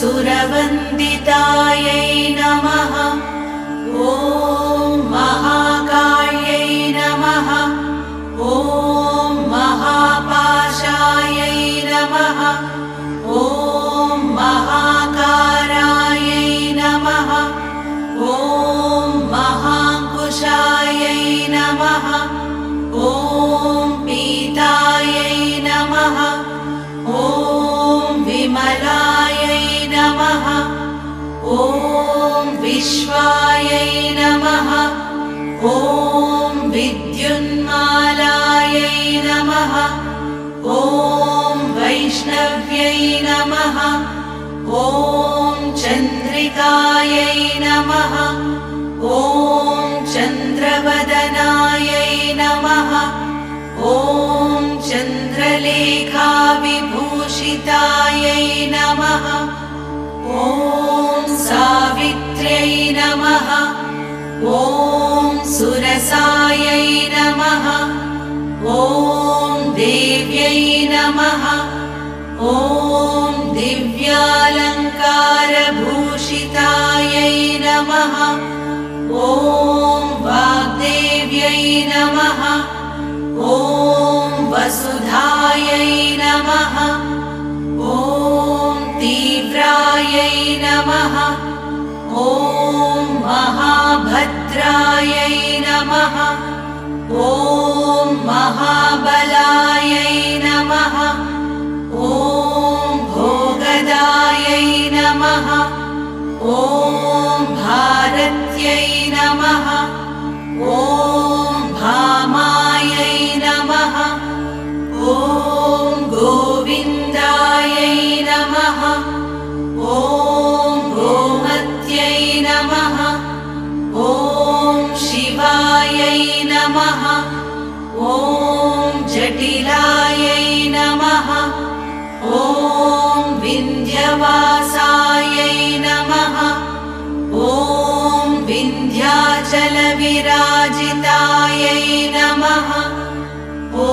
सुरवन्दितायै नमः। ॐ महाकाल्यै नमः। ॐ महापाशायै नमः। ॐ महाकारायै नमः। ॐ महाङ्कुशायै नमः। ॐ पीतायै नमः। ॐ विमलायै नमः। ॐ विश्वायै नमः। ॐ विद्युन्मालायै नमः। ॐ वैष्णव्यै नमः। ॐ चन्द्रिकायै नमः। ॐ चन्द्रवदनायै नमः। ॐ चन्द्रलेखाविभूषितायै नमः। ॐ सावित्र्यै नमः। ॐ सुरसायै नमः। ॐ देव्यै नमः। ॐ दिव्यालङ्कारभूषितायै नमः। ॐ वाग्देव्यै नमः। ॐ वसुधायै नमः। ॐ तीव्रायै नमः। ॐ महाभद्रायै नमः। ॐ महाबलायै नमः। ॐ भोगदायै नमः। ॐ भारत्यै नमः। ॐ भामायै नमः। ॐ गोविन्दायै नमः। ॐ गोमत्यै नमः। ॐ शिवायै नमः। ॐ जटिलायै नमः। ॐ विन्ध्यवासायै नमः। ॐ विन्ध्याचलविराजितायै नमः। ॐ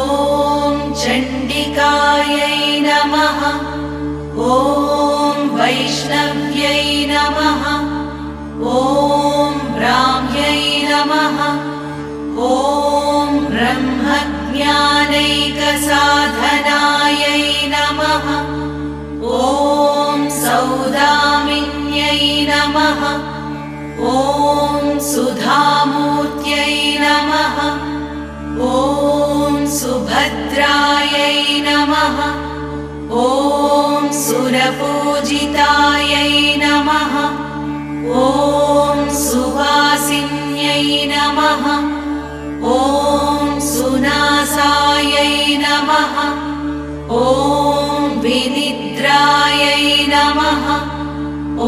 चण्डिकायै नमः। ॐ वैष्णव्यै नमः। ॐ ब्राह्म्यै नमः। ॐ ब्रह्मज्ञानैकसाधनायै नमः। ॐ सौदामिन्यै नमः। ॐ सुधामूर्त्यै नमः। ॐ सुभद्रायै नमः। ॐ सुरपूजितायै नमः। ॐ सुवासिन्यै नमः। ॐ सुनासायै नमः। ॐ विनिद्रायै नमः।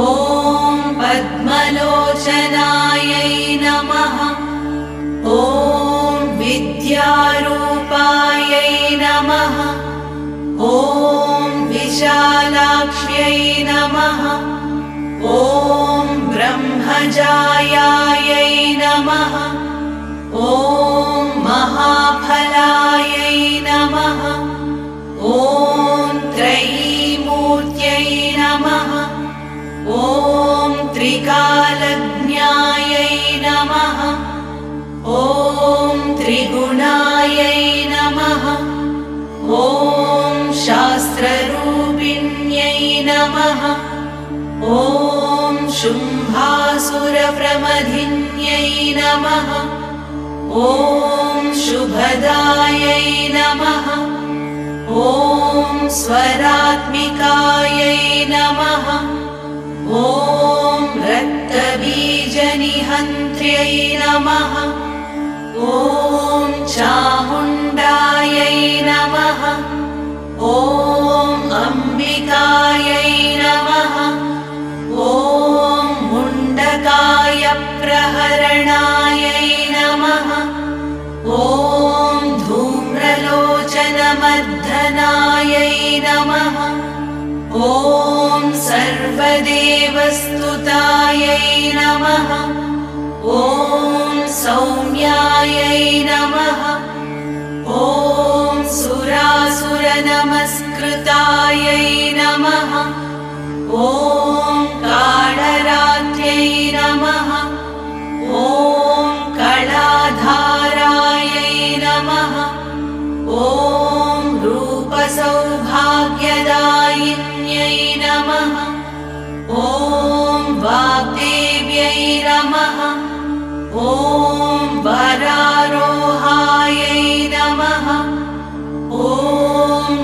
ॐ पद्मलोचनायै नमः। ॐ विद्यारूपायै नमः। ॐ विशालाक्ष्यै नमः। ॐ ब्रह्मजायायै नमः। ॐ महाफलायै नमः। ॐ त्रयीमूर्त्यै नमः। ॐ त्रिकालज्ञायै नमः। ॐ त्रिगुणायै नमः। ॐ शास्त्ररूपिण्यै नमः। ॐ शुम्भासुरप्रमथिन्यै नमः। ॐ शुभदायै नमः। ॐ स्वरात्मिकायै नमः। ॐ रक्तबीजनिहन्त्र्यै नमः। ॐ चामुण्डायै नमः। ॐ अम्बिकायै नमः। ॐ मुण्डकायप्रहरणायै नमः। ॐ धूम्रलोचनमर्दनायै नमः। ॐ सर्वदेवस्तुतायै नमः। ॐ सौम्यायै नमः। ॐ सुरासुरनमस्कृतायै नमः। ॐ ॐ कालरात्र्यै नमः। ॐ कलाधारायै नमः। ॐ रूपसौभाग्यदायिन्यै नमः। ॐ वाग्देव्यै नमः। ॐ वरारोहायै नमः। ॐ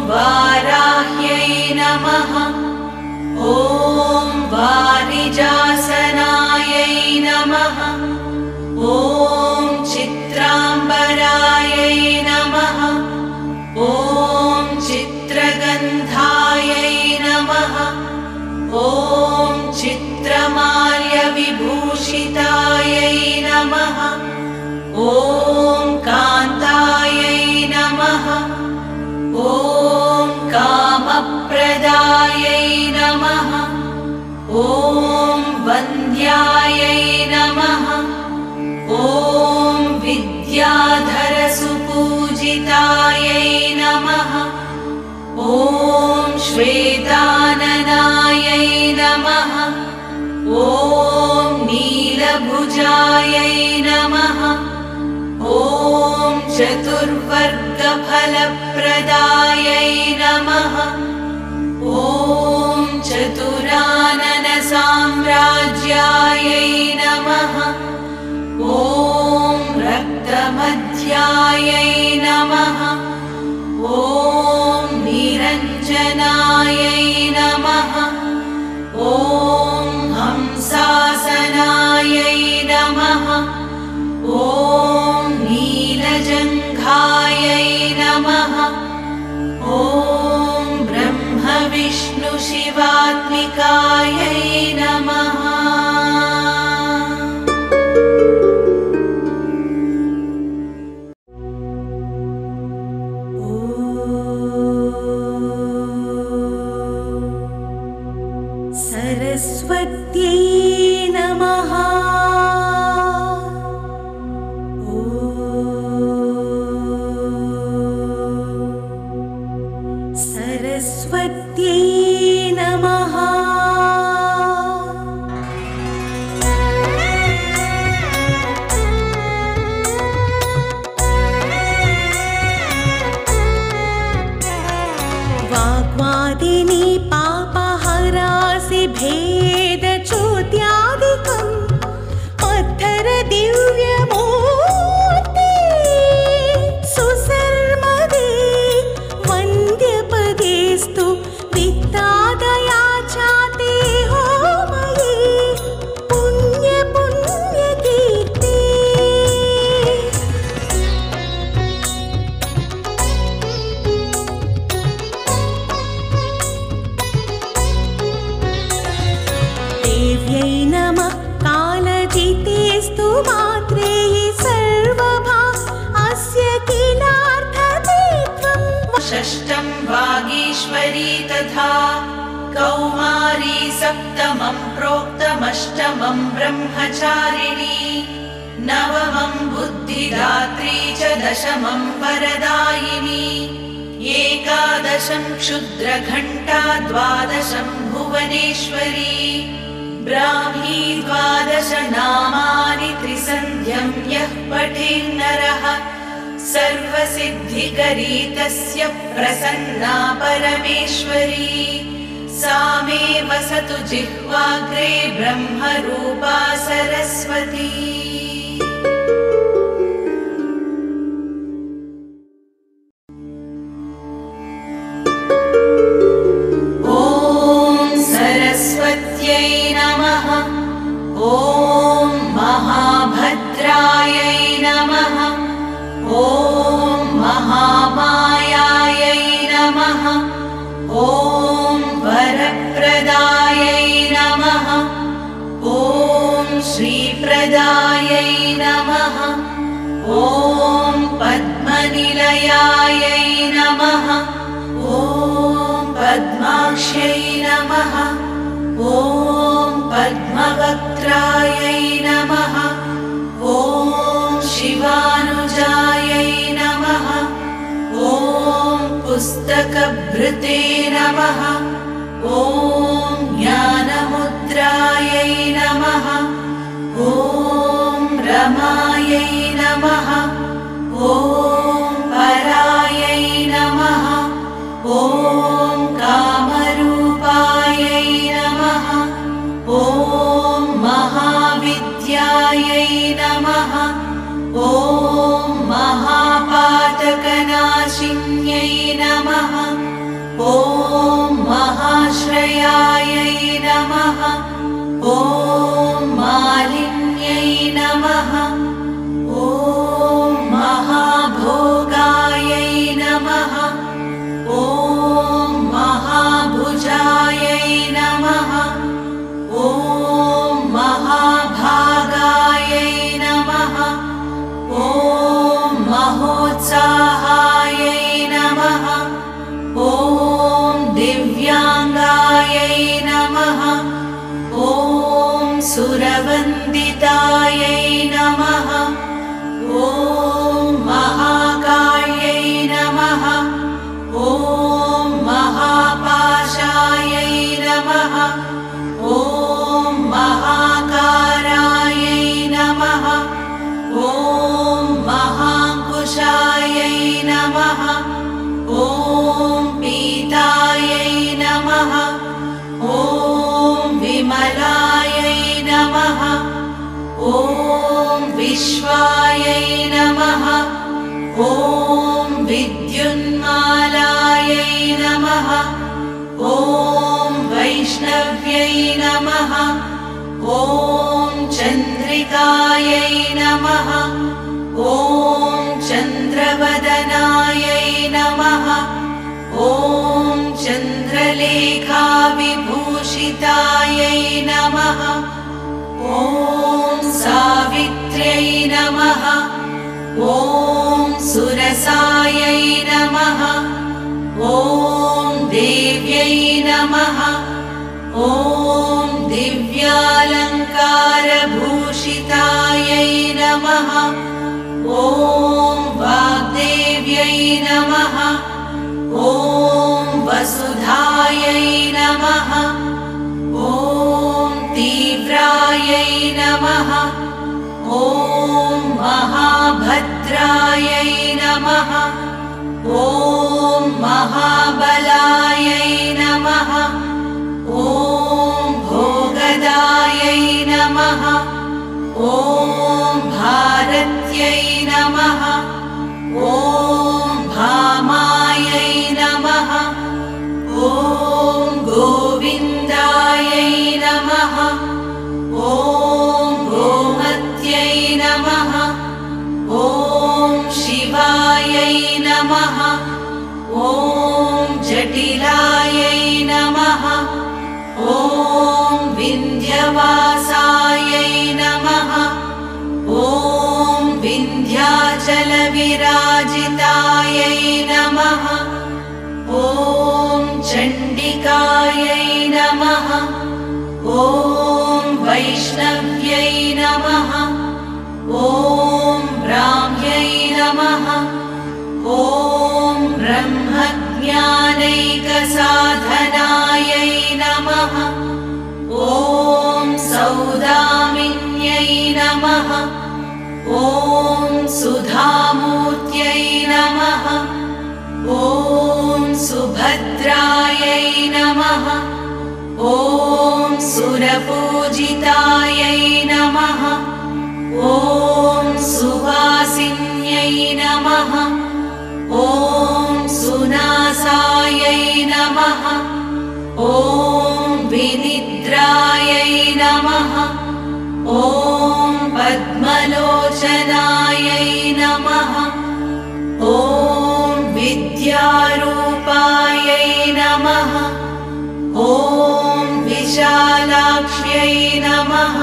वाराह्यै नमः। ॐ वारिजासनायै नमः। ॐ चित्राम्बरायै नमः। ॐ चित्रगन्धायै नमः। ॐ चित्रमाल्यविभूषितायै नमः। ॐ कान्तायै नमः। ॐ कामप्रदायै नमः। ॐ वन्द्यायै नमः। ॐ विद्याधरसुपूजितायै नमः। ॐ श्वेताननायै नमः। ॐ नीलभुजायै नमः। ॐ चतुर्वर्गफलप्रदायै नमः। ॐ चतुराननसाम्राज्यायै नमः। ॐ रक्तमध्यायै नमः। ॐ निरञ्जनायै नमः। ॐ हंसासनायै नमः। ॐ नीलजङ्घायै नमः। ॐ ब्रह्मविष्णुशिवात्मिकायै नमः। सरस्वत्यै नमः। सरस्वत्यै नमः। वाग्वादिनी पापहरासि भेदचोद्यादिकं पत्थर दिव्यमूर्ते सुसर्मदे वन्द्यपदेस्तु वित्तादया चाते होमये पुण्य पुण्यकीर्ते। देव्यै नमः कालजितेस्तु मात्रेयि सर्वभा अस्य किलार्थते त्वं। षष्ठं वागीश्वरी तथा कौमारी सप्तमं प्रोक्तमष्टमं ब्रह्मचारिणी नवमं बुद्धिदात्री च दशमं वरदायिनी एकादशं क्षुद्रघण्टा द्वादशं भुवनेश्वरी ब्राह्मी द्वादश नामानि त्रिसन्ध्यं यः पठेन्नरः सर्वसिद्धिकरी तस्य प्रसन्ना परमेश्वरी सा मे वसतु जिह्वाग्रे ब्रह्मरूपा सरस्वती। सरस्वत्यै नमः। ॐ महाभद्रायै नमः। ॐ महामायायै नमः। ॐ वरप्रदायै नमः। ॐ श्रीप्रदायै नमः। ॐ पद्मनिलयायै नमः। ॐ पद्माक्ष्यै नमः। ॐ पद्मवक्त्रायै नमः। ॐ शिवानुजायै नमः। ॐ पुस्तकभृते नमः। ॐ ज्ञानमुद्रायै नमः। ॐ रमायै नमः। ॐ परायै नमः। ॐ कामरूपायै नमः। ॐ महाविद्यायै नमः। ॐ महापातकनाशिन्यै नमः। ॐ महाश्रयायै नमः। ॐ मालिन्यै नमः। ॐ महाभोगायै नमः। ॐ महाभुजायै नमः। ॐ महाभागायै नमः। ॐ महोत्साहायै नमः। ॐ दिव्यांगायै नमः। ॐ सुरवन्दितायै नमः। ॐ महाकाल्यै नमः। ॐ महापाशायै नमः। ॐ महाकारायै नमः। ॐ महाकुशायै नमः। ॐ पीतायै नमः। ॐ विमलायै नमः। ॐ विश्वायै नमः। ॐ विद्युन्मालायै नमः। ॐ वैष्णव्यै नमः। ॐ चन्द्रिकायै नमः। ॐ चन्द्रवदनायै नमः। ॐ चन्द्रलेखाविभूषितायै नमः। ॐ सावित्र्यै नमः। ॐ सुरसायै नमः। ॐ देव्यै नमः। ॐ दिव्यालङ्कारभूषितायै नमः। ॐ वाग्देव्यै नमः। ॐ वसुधायै नमः। ॐ तीव्रायै नमः। ॐ महाभद्रायै नमः। ॐ महाबलायै नमः। ॐ भोगदायै नमः। ॐ भारत्यै नमः। ॐ भामायै नमः। ॐ गोविन्दायै नमः। ॐ गोमत्यै नमः। ॐ शिवायै नमः। ॐ जटिलायै नमः। ॐ विन्ध्यवासायै नमः। ॐ विन्ध्याचलविराजितायै नमः। ॐ चण्डिकायै नमः। ॐ वैष्णव्यै नमः। ॐ ब्राह्म्यै नमः। ॐ ब्रह्मज्ञानैकसाधनायै नमः। ॐ सौदामिन्यै नमः। ॐ सुधामूर्त्यै नमः। ॐ सुभद्रायै नमः। ॐ सुरपूजितायै नमः। ॐ सुवासिन्यै नमः। ॐ सुनासायै नमः। ॐ विनिद्रायै नमः। ॐ पद्मलोचनायै नमः। ॐ विद्यारूपायै नमः। ॐ विशालाक्ष्यै नमः।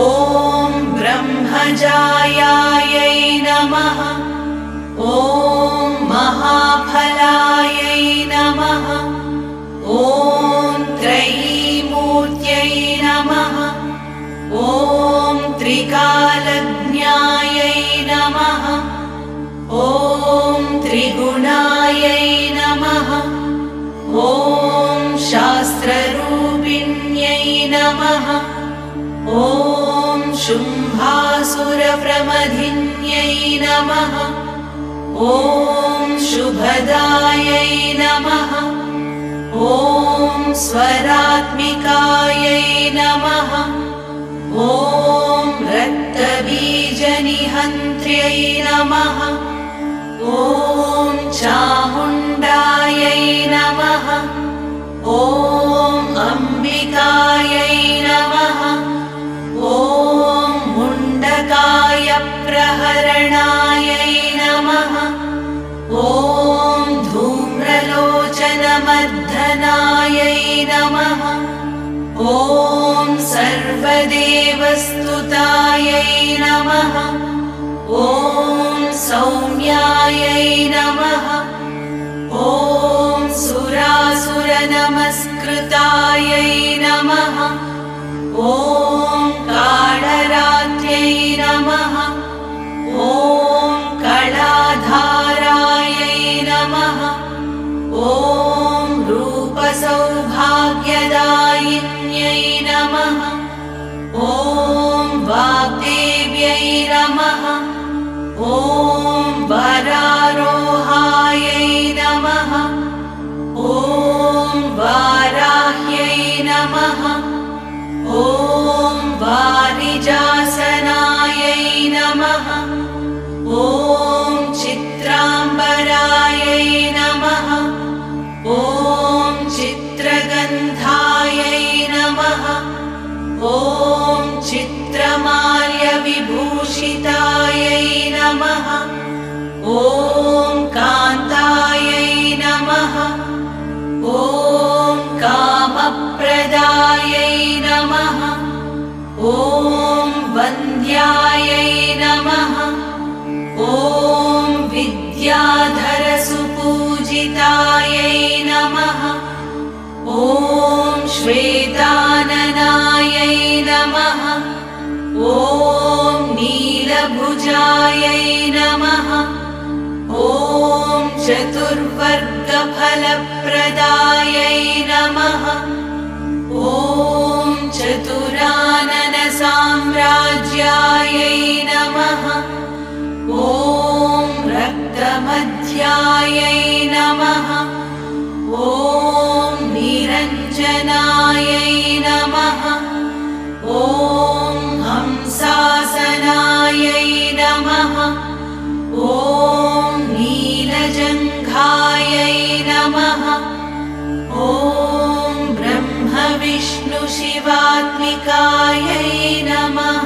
ॐ ब्रह्मजायायै नमः। ॐ महाफलायै नमः। ॐ त्रयीमूर्त्यै नमः। ॐ त्रिकालज्ञायै नमः। ॐ त्रिगुणायै नमः। ॐ शास्त्ररूपिण्यै रूपिण्यै नमः। ॐ शुम्भासुरप्रमथिन्यै नमः। ॐ शुभदायै नमः। ॐ स्वरात्मिकायै नमः। ॐ रक्तबीजनिहन्त्र्यै नमः। ॐ चामुण्डायै नमः। ॐ अम्बिकायै नमः। ॐ मुण्डकायप्रहरणायै नमः। ॐ धूम्रलोचनमर्दनायै नमः। ॐ सर्वदेवस्तुतायै नमः। ॐ सौम्यायै नमः। ॐ सुरासुरनमस्कृतायै नमः। ॐ कालरात्र्यै नमः। ॐ कलाधारायै नमः। ॐ रूपसौभाग्यदायिन्यै नमः। ॐ वाग्देव्यै नमः। ॐ वरारोहायै नमः। ॐ वाराह्यै नमः। ॐ वारिजासनायै नमः। ॐ चित्राम्बरायै नमः। ॐ चित्रगन्धायै नमः। ॐ चित्रमाल्यविभूषितायै नमः। ॐ कान्तायै नमः। ॐ कामप्रदायै नमः। ॐ वन्द्यायै नमः। ॐ विद्याधरसुपूजितायै नमः। ॐ श्वेताननायै नमः। ॐ नीलभुजायै नमः। ॐ चतुर्वर्गफलप्रदायै नमः। ॐ चतुराननसाम्राज्यायै नमः। ॐ रक्तमध्यायै नमः। ॐ निरञ्जनायै नमः। ॐ हंसासनायै नमः। ॐ नीलजङ्घायै नमः। ॐ ब्रह्मविष्णुशिवात्मिकायै नमः।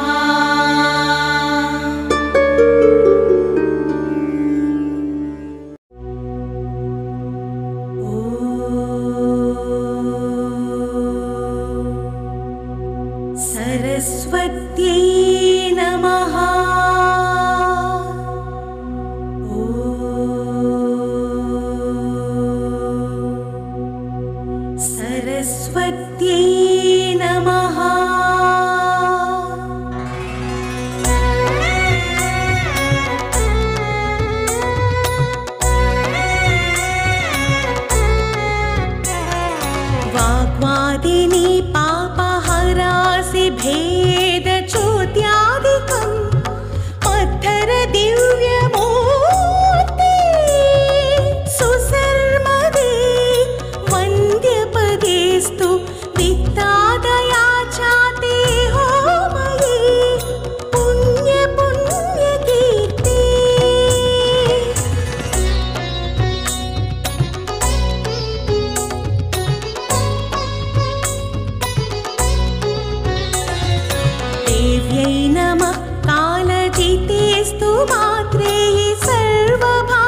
सरस्वत्यै नमः। सरस्वत्यै नमः। वाग्वादिनी पापहरासि भेदचोद्यादिकं पत्थर दिव्यमूर्ते सुसर्मदे वन्द्यपदेस्तु वित्तादया चाते होमये पुण्य पुण्यकीर्ते। देव्यै नमः कालजितेस्तु मात्रे सर्वभा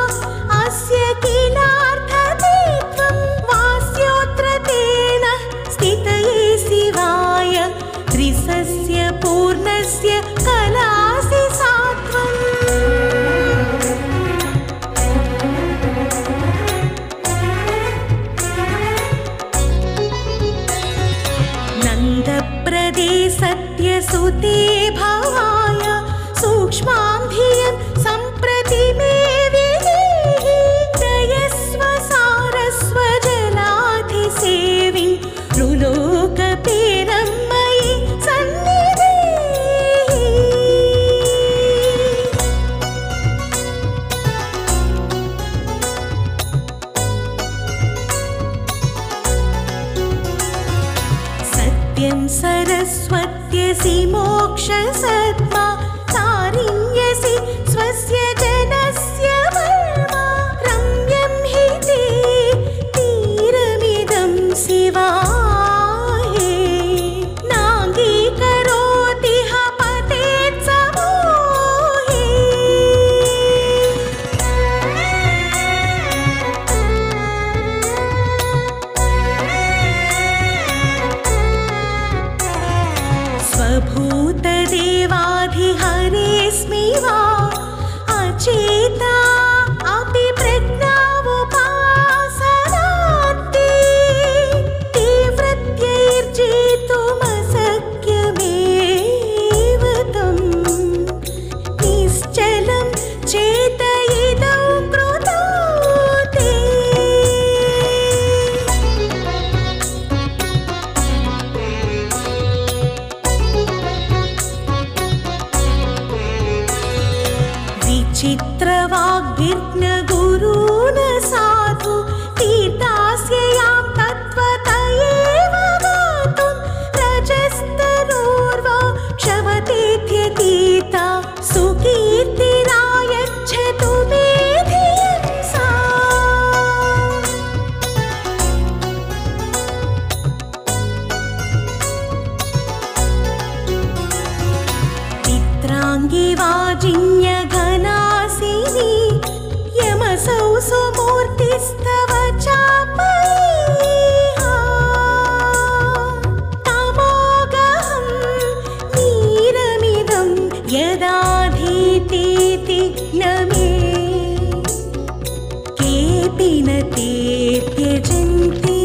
अस्य किलार्थते त्वं वास्योऽत्र तेन स्थितये शिवाय त्रिसस्य पूर्णस्य कलासि सात्वम्। नन्दप्रदे सत्यसुते भवाय सूक्ष्मां धियं सम्प्रति मे विधेहि दयस्व सारस्व जलाधिसेविं रुलोक सत्यं सरस्वत्यसि मोक्षसद्मा तारिण्यसि स्वस्य जनस्य वर्मा रम्यं हि ते तीरमिदं शिवाये नाङ्गीकरोति ह पतेत् समूहे स्वभूतदेवाधिहरेऽस्मि वा अचेता अपि प्रज्ञावुपासनान्ते तीव्रत्यैर्जेतुमशक्यमेव तं निश्चलं चेतयिदौ कृतो ते विचित्रवाग्भिर्न गुरून् साधु तीर्थास्ययां तत्त्वत एव गातुं रजस्तनूर्वा क्षवतेत्यतीता सुकीर्तिरायच्छतु मे धियं सा चित्राङ्गी वाजिन्यघनासिनी यमसौ सुमूर्तिस्तव चापयेहा तमोगहं नीरमिदं यदाधीतीति न मे केऽपि न ते त्यजन्ति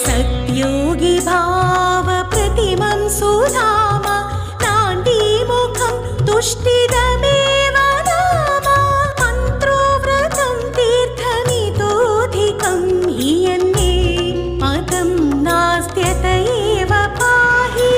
सत्योगी भावप्रतिमं सुधाम नान्दीमुखं तुष्टिदमेव नाम मन्त्रोव्रतं तीर्थमितोऽधिकं हीयन्ये पदं नास्त्यत एव पाहि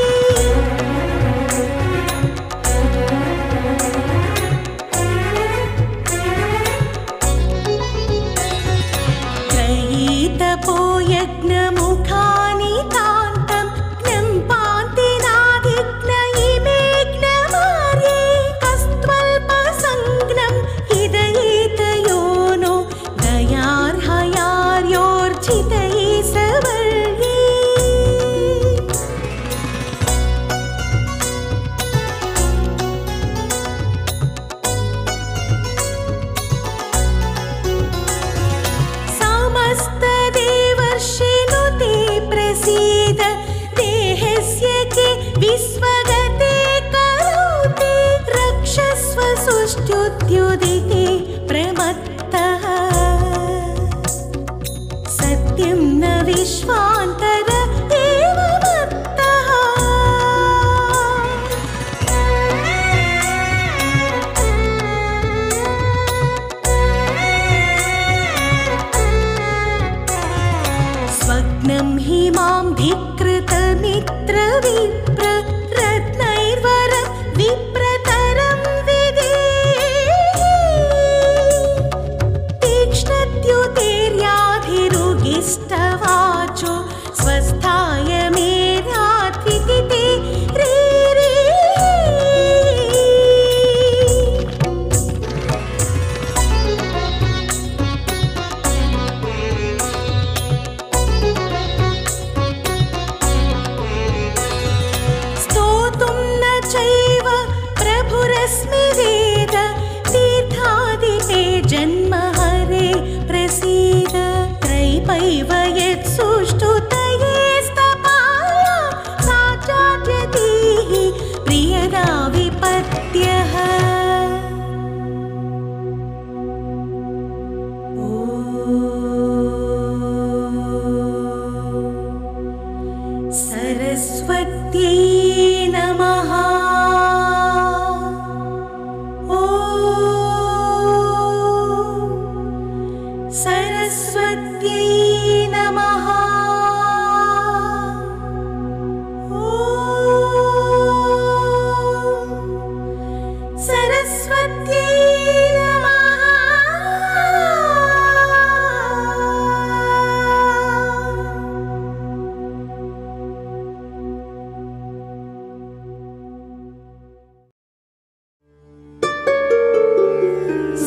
त्रयीतपो यज्ञमुखानि तान्तं ज्ञं पान्ति नाधिग्न इमे ज्ञमार्ये कस्त्वल्पसंज्ञं हिदयेतयो नो दयार्हयार्योर्जितये सवर्ये समस्तदेवर्षिणु ते प्रसीद देहस्य के विश्वगते करोति रक्षस्व सुष्ठुत्युदिते प्रमत्तः सत्यं न विश्वान्तर एव मत्तः स्वप्नं हि मां धिक्कृतमित्रविप्र रत्नैर्वरं विप्रतरं विदेहि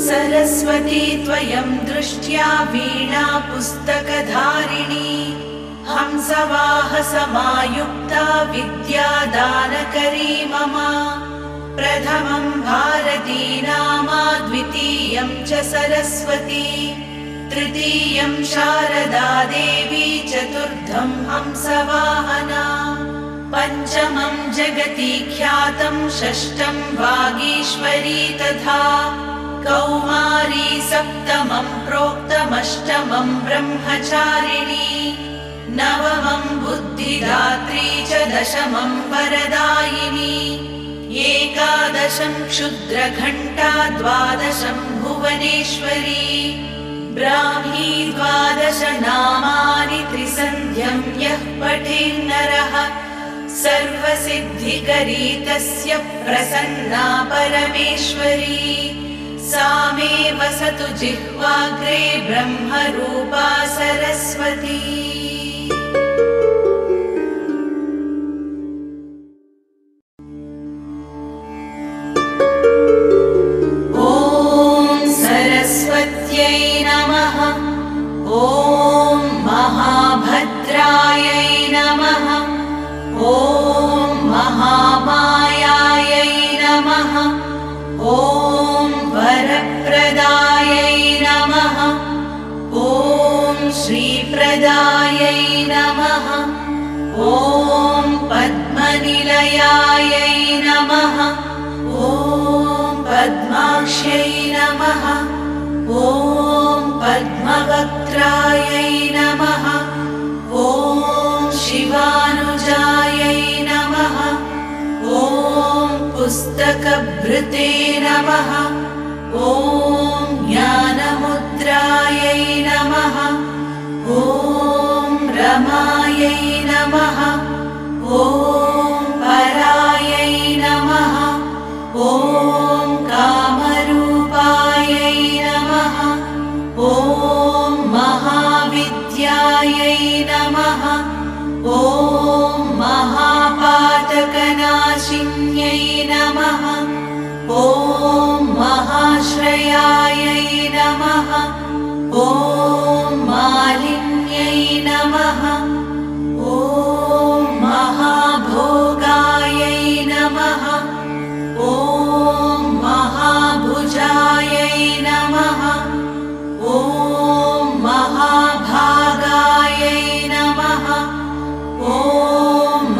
सरस्वती त्वयं दृष्ट्या वीणा पुस्तकधारिणी हंसवाहसमायुक्ता विद्यादानकरी मम प्रथमं भारती नामा द्वितीयं च सरस्वती तृतीयं शारदा देवी चतुर्थं हंसवाहना पञ्चमं जगति ख्यातं षष्ठं वागीश्वरी तथा कौमारी सप्तमं प्रोक्तमष्टमं ब्रह्मचारिणी नवमं बुद्धिदात्री च दशमं वरदायिनी एकादशं क्षुद्रघण्टा द्वादशं भुवनेश्वरी ब्राह्मी द्वादश नामानि त्रिसन्ध्यं यः पठेन्नरः सर्वसिद्धिकरी तस्य प्रसन्ना परमेश्वरी सा मे वसतु जिह्वाग्रे ब्रह्मरूपा सरस्वती। ॐ सरस्वत्यै नमः। ॐ महाभद्रायै नमः। ॐ महामायायै नमः। ॐ वरप्रदायै नमः। ॐ श्रीप्रदायै नमः। ॐ पद्मनिलयायै नमः। ॐ पद्माक्ष्यै नमः। ॐ पद्मवक्त्रायै नमः। ॐ शिवानुजायै नमः। ॐ पुस्तकभृते नमः। ॐ ज्ञानमुद्रायै नमः। ॐ रमायै नमः। ॐ परायै नमः। ॐ कामरूपायै नमः। ॐ महाविद्यायै नमः। ॐ महापातकनाशिन्यै नमः। ॐ महाश्रयायै नमः। ॐ मालिन्यै नमः। ॐ महाभोगायै नमः। ॐ महाभुजायै नमः। ॐ महाभागायै नमः। ॐ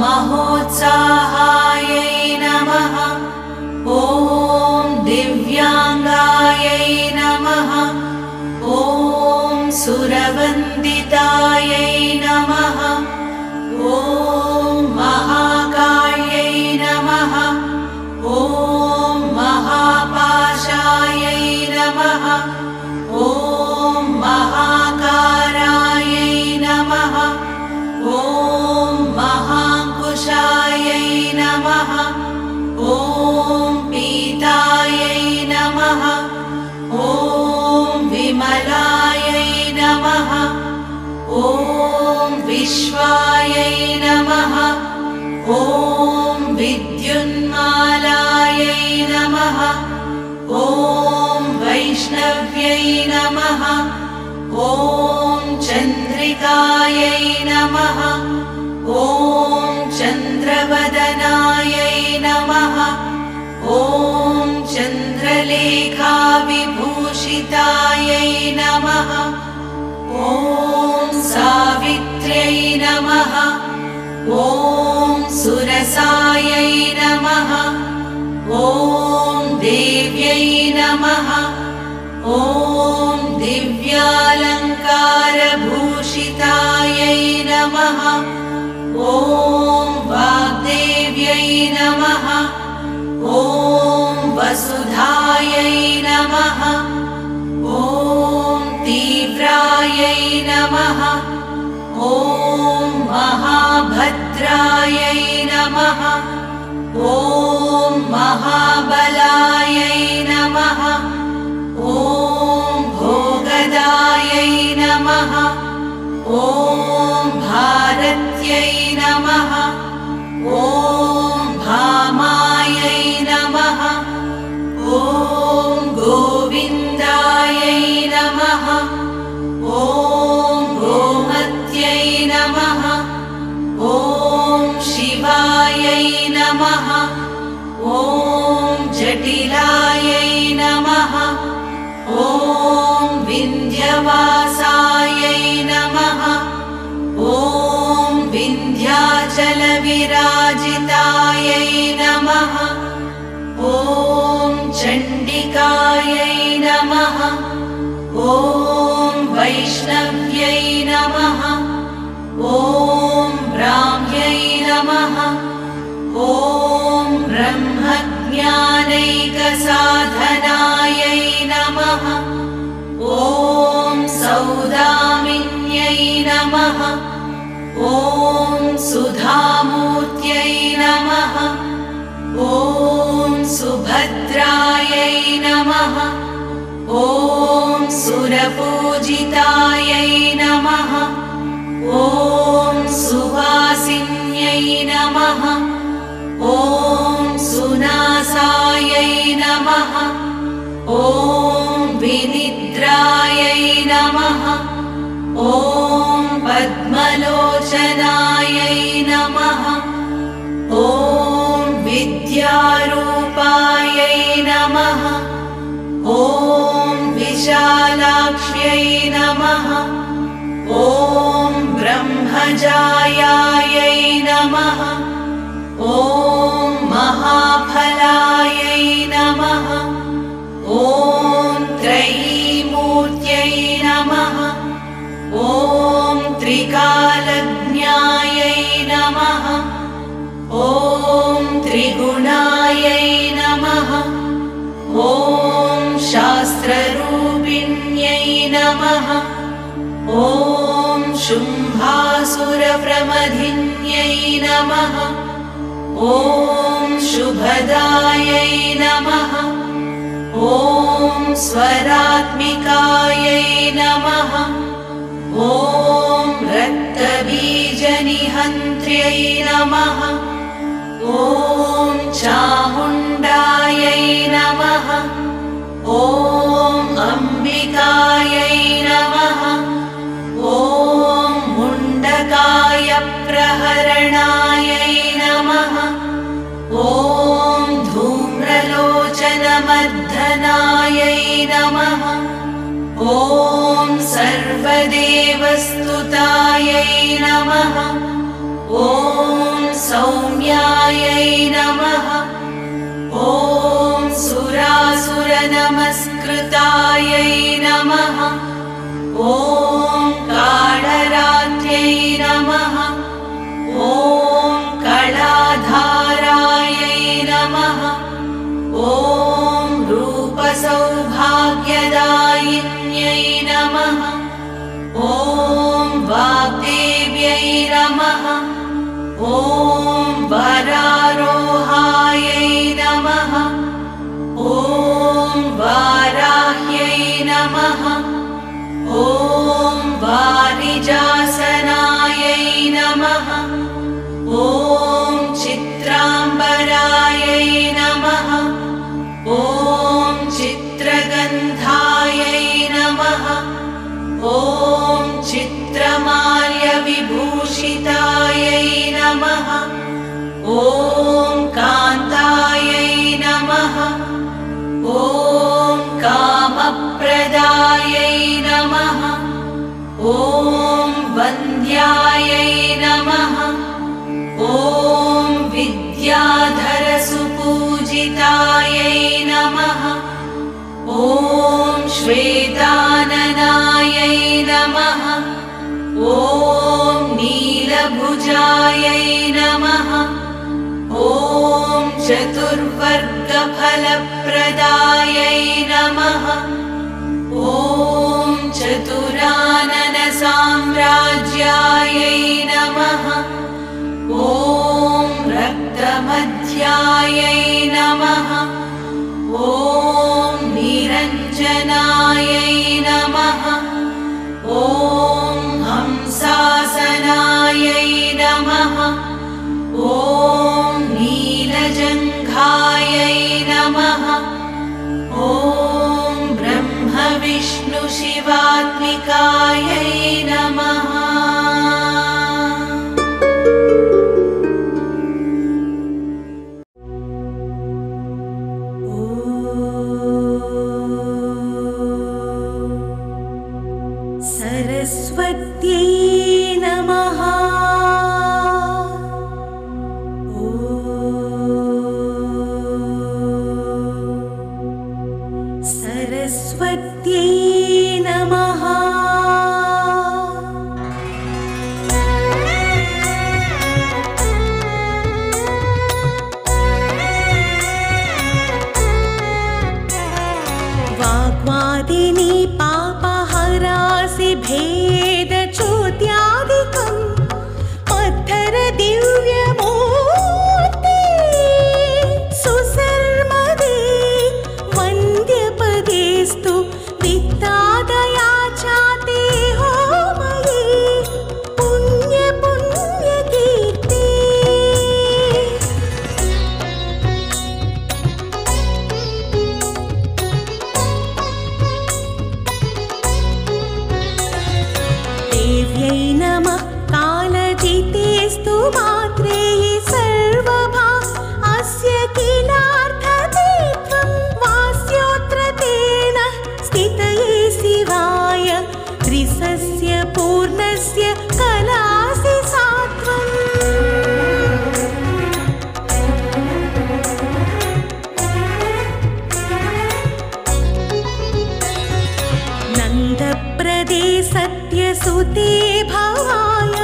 महोत्साहायै नमः। ॐ दिव्याङ्गायै नमः। ॐ सुरवन्दितायै नमः। ॐ महाकाल्यै नमः। ॐ महापाशायै नमः। ॐ महाकारायै नमः। ॐ महाकुशायै नमः। ॐ पीतायै नमः। ॐ विमलायै नमः। ॐ विश्वायै नमः। ॐ विद्युन्मालायै नमः। ॐ वैष्णव्यै नमः। ॐ चन्द्रिकायै नमः। ॐ चन्द्रवदनायै नमः। ॐ चन्द्रलेखाविभूषितायै नमः। ॐ सावित्र्यै नमः। ॐ सुरसायै नमः। ॐ देव्यै नमः। ॐ दिव्यालङ्कारभूषितायै नमः। ॐ वाग्देव्यै नमः। ॐ वसुधायै नमः। ॐ तीव्रायै नमः। ॐ महाभद्रायै नमः। ॐ महाबलायै नमः। ॐ भोगदायै नमः। ॐ भारत्यै नमः। ॐ भामायै नमः। ॐ गोविन्द ॐ चण्डिकायै नमः। ॐ वैष्णव्यै नमः। ॐ ब्राह्म्यै नमः। ॐ ब्रह्मज्ञानैकसाधनायै नमः। ॐ सौदामिन्यै नमः। ॐ सुधामूर्त्यै नमः। ॐ सुभद्रायै नमः। ॐ सुरपूजितायै नमः। ॐ सुवासिन्यै नमः। ॐ सुनासायै नमः। ॐ विनिद्रायै नमः। ॐ पद्मलोचनायै नमः। ॐ विद्यारूपायै नमः। ॐ विशालाक्ष्यै नमः। ॐ ब्रह्मजायायै नमः। ॐ महाफलायै नमः। ॐ त्रयीमूर्त्यै नमः। ॐ त्रिकालज्ञायै नमः। ॐ त्रिगुणायै नमः। ॐ शास्त्ररूपिण्यै नमः। ॐ शुम्भासुरप्रमथिन्यै नमः। ॐ शुभदायै नमः। ॐ स्वरात्मिकायै नमः। ॐ रक्तबीजनिहन्त्र्यै नमः। ॐ चामुण्डायै नमः। ॐ अम्बिकायै नमः। ॐ मुण्डकायप्रहरणायै नमः। ॐ धूम्रलोचनमर्दनायै नमः। ॐ सर्वदेवस्तुतायै नमः। ॐ सौम्यायै नमः। ॐ सुरासुरनमस्कृतायै नमः। ॐ कालरात्र्यै नमः। ॐ कलाधारायै नमः। ॐ रूपसौभाग्यदायिन्यै नमः। ॐ वाग्देव्यै नमः। ॐ वरारोहायै नमः। ॐ वाराह्यै नमः। ॐ वारिजासनायै नमः। ॐ चित्राम्बरायै नमः। ॐ चित्रगन्धायै नमः। ॐ चित्रमाल्यविभूषितायै नमः। ॐ कान्तायै नमः। ॐ कामप्रदायै नमः। ॐ वन्द्यायै नमः। ॐ विद्याधरसुपूजितायै नमः। ॐ श्वेताननायै नमः। ॐ नीलभुजायै नमः। ॐ चतुर्वर्गफलप्रदायै नमः। ॐ चतुराननसाम्राज्यायै नमः। ॐ रक्तमध्यायै नमः। ॐ निरञ्जनायै नमः। ॐ हंसासनायै नमः। ॐ नीलजङ्घायै नमः। ॐ ब्रह्मविष्णुशिवात्मिकायै नमः। सरस्वत्यै नमः। ॐ सरस्वत्यै नमः। वाग्वादिनी पापहरासि भेद चोद्यादिकं पत्थर दिव्यमूर्ति सुसर्मदे वन्द्यपदेस्तु वित्तादया चाते होमये पुण्य पुण्यकीर्ते। देव्यै नमः कालजितेस्तु मात्रेयि सर्वभा अस्य किलार्थतेत्वं वास्योऽत्र तेन स्थितये शिवाय त्रिसस्य पूर्णस्य कलासि सात्वम्। नन्दप्रदे सत्यसुते भवाय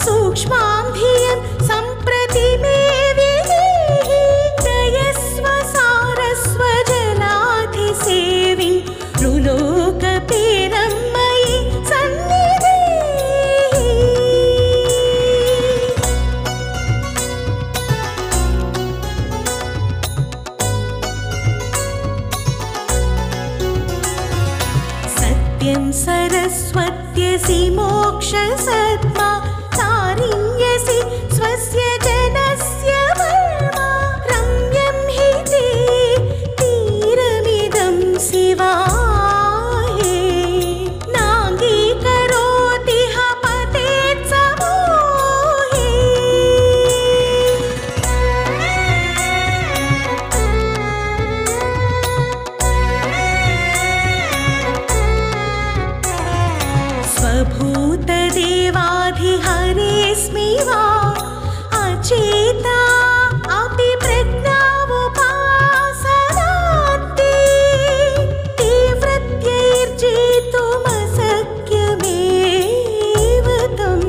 सूक्ष्मां धियं सम्प्रति मे विधेहि दयस्व सारस्व जलाधिसेविं रुलोकपेरं मयि सन्निधेहि। सत्यं सरस्वत्यसि मोक्षसद्मा तारिण्यसि स्वस्य जनस्य वर्मा रम्यं हि ते तीरमिदं शिवाये नाङ्गीकरोति ह पतेत्समोहे। स्वभूतदेवाधिहरेऽस्मि वा अचेता अपि प्रज्ञावुपासनात्ते तीव्रत्यैर्जेतुमशक्यमेव तं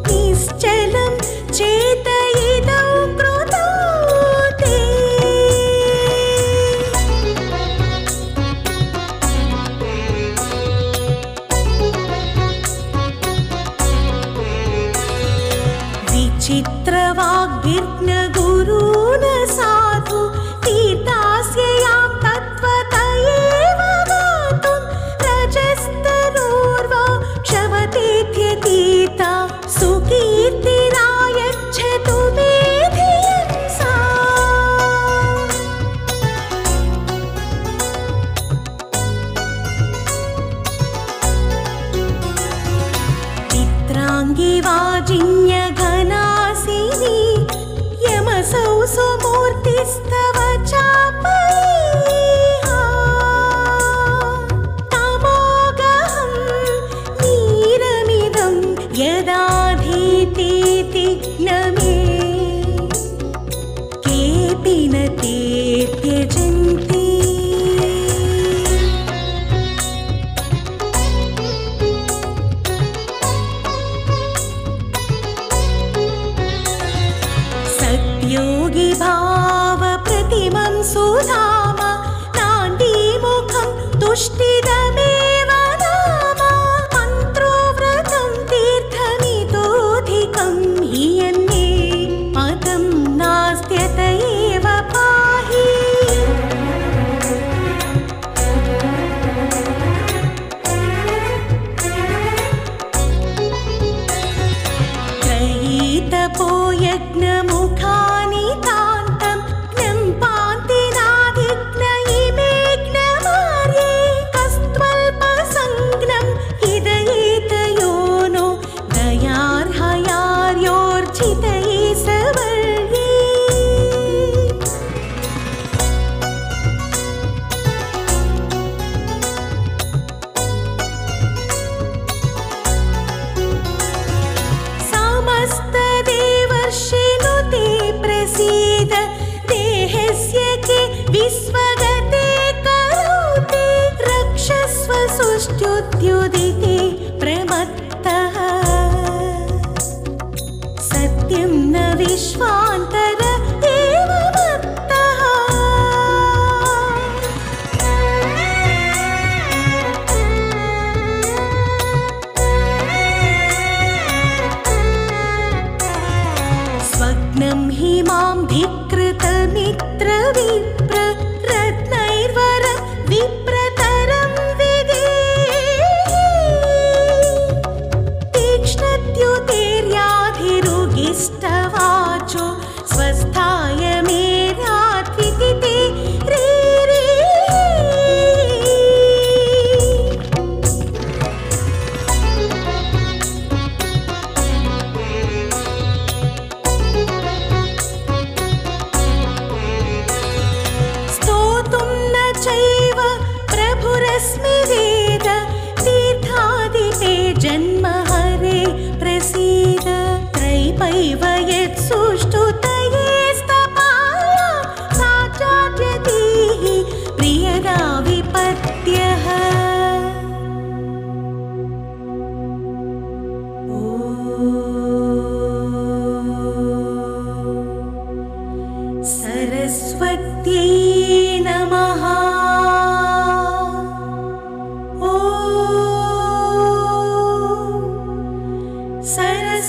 निश्चलं चेतयिदं कृतो ते। विचित्रवाग्भिर्न साधु तीर्थास्ययां तत्त्वत एव गातुं रजस्तनोर्वा क्षवतेत्यतीता सुकीर्तिरायच्छतु मे धियं सा। चित्राङ्गी वाजिन्यघनासिनी यमसौ सुमूर्तिस्तव चापयेहा तमोगहं नीरमिदं यदाधीतेति न मे केऽपि न ते त्यजन्ति। सत्योगी भावप्रतिमं सुधाम नान्दीमुखं तुष्टिदमेव नाम मन्त्रोव्रतं तीर्थमितोऽधिकं हि यन्मे मतं नास्त्यत एव पाहि। त्रयीतपो यज्ञमुखानि तान्तं ज्ञम्पान्तिनाधिग्न इमे ज्ञमार्ये कस्त्वल्पसंज्ञं हिदयेतयो नो दयार्हयार्योर्जितये सवर्ये। विश्वगते करोति मित्रविप्र रत्नैर्वरं विप्रतरं विधेहि तीक्ष्णद्युतिर्याधिरुगिष्टवाचो स्वस्थाय मे रात्विति रे रे स्तोतुं न चैव प्रभुरस्मि वेद तीर्थादिते जन्म हरे प्रसीद त्रैपैव यत्सुष्ठुतये स्तपाय साचार्यतीः प्रियदा विपत्यः सरस्वत्यै नमः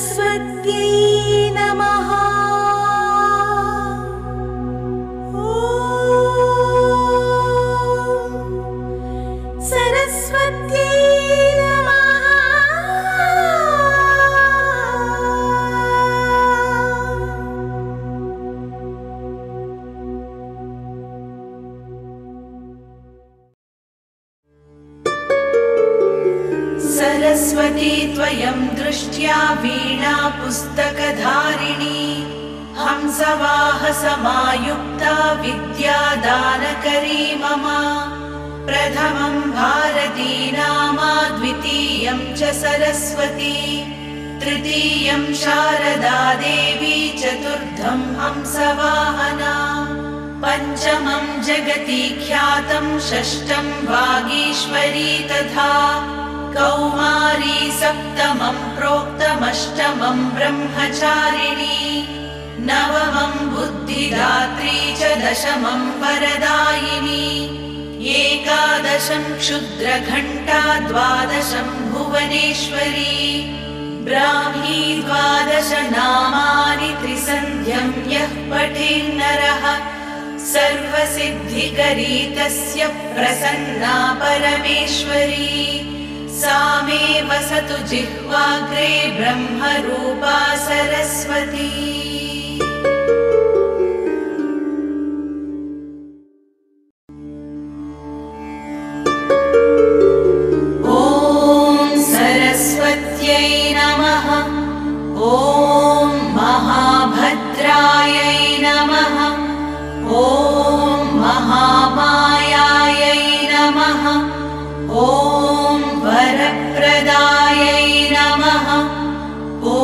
सरस्वत्यै नमः सरस्वत्यै सरस्वती त्वयं दृष्ट्या वीणा पुस्तकधारिणी हंसवाहसमायुक्ता विद्यादानकरी मम प्रथमं भारती नामा द्वितीयं च सरस्वती तृतीयं शारदा देवी चतुर्थं हंसवाहना पञ्चमं जगति ख्यातं षष्ठं वागीश्वरी तथा कौमारी सप्तमं प्रोक्तमष्टमं ब्रह्मचारिणी नवमं बुद्धिदात्री च दशमं वरदायिनी एकादशं क्षुद्रघण्टा द्वादशं भुवनेश्वरी ब्राह्मी द्वादश नामानि त्रिसन्ध्यं यः पठेन्नरः सर्वसिद्धिकरी तस्य प्रसन्ना परमेश्वरी सा मे वसतु जिह्वाग्रे ब्रह्मरूपा सरस्वती ॐ सरस्वत्यै नमः ॐ महाभद्रायै नमः ॐ महामायायै नमः ॐ वरप्रदायै नमः ॐ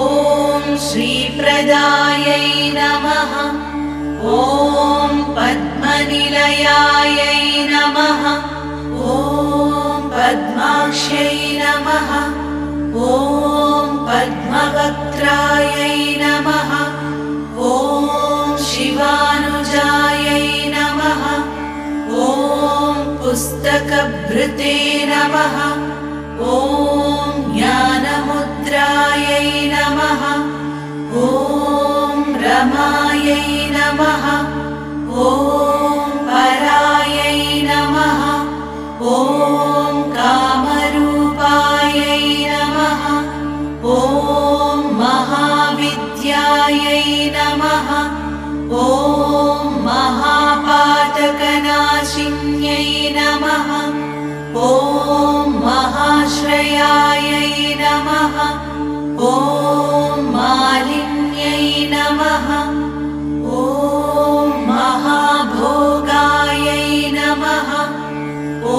श्रीप्रदायै नमः ॐ पद्मनिलयायै नमः ॐ पद्माक्ष्यै नमः ॐ पद्मवक्त्रायै नमः ॐ शिवानुजायै नमः ॐ पुस्तकभृते नमः ॐ ज्ञानमुद्रायै नमः ॐ रमायै नमः ॐ परायै नमः ॐ कामरूपायै नमः ॐ महाविद्यायै नमः ॐ महापातकनाशिन्यै नमः ॐ महाश्रयायै नमः ॐ मालिन्यै नमः ॐ महाभोगायै नमः ॐ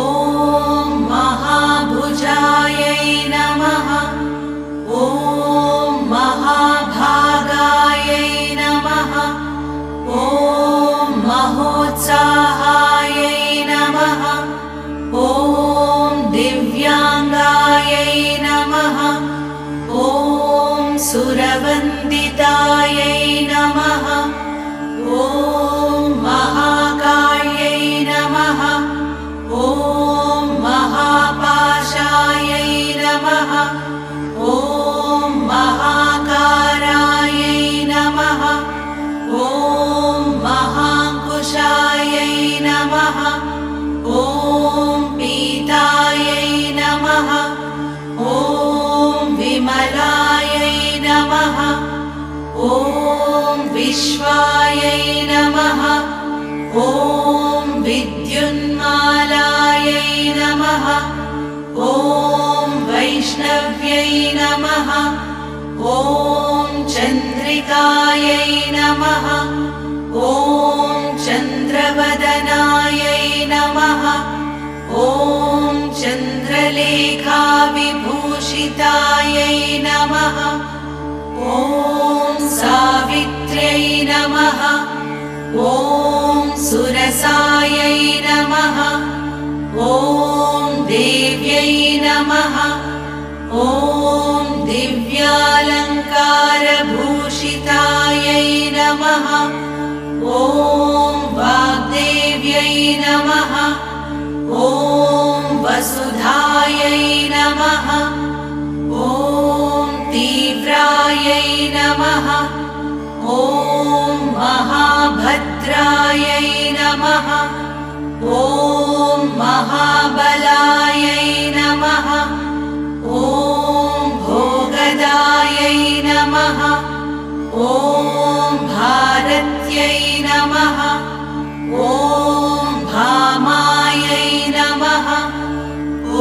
महाभुजायै नमः ॐ महाभागायै नमः ॐ महोत्साहायै नमः ॐ दिव्यांगायै नमः ॐ सुरवन्दितायै नमः ॐ महाकाल्यै नमः ॐ महापाशायै नमः ॐ महाकारायै नमः ॐ महाकुञ्जरायै विद्युन्मालायै नमः। ॐ वैष्णव्यै नमः। ॐ चन्द्रिकायै नमः। ॐ चन्द्रवदनायै नमः। ॐ चन्द्रलेखाविभूषितायै नमः। ॐ सावित्र्यै नमः। ॐ सुरसायै नमः। ॐ देव्यै नमः। ॐ दिव्यालङ्कारभूषितायै नमः। ॐ वाग्देव्यै नमः। ॐ वसुधायै नमः। ॐ तीव्रायै नमः। ॐ महाभद्रायै नमः। ॐ महाबलायै नमः। ॐ भोगदायै नमः। ॐ भारत्यै नमः। ॐ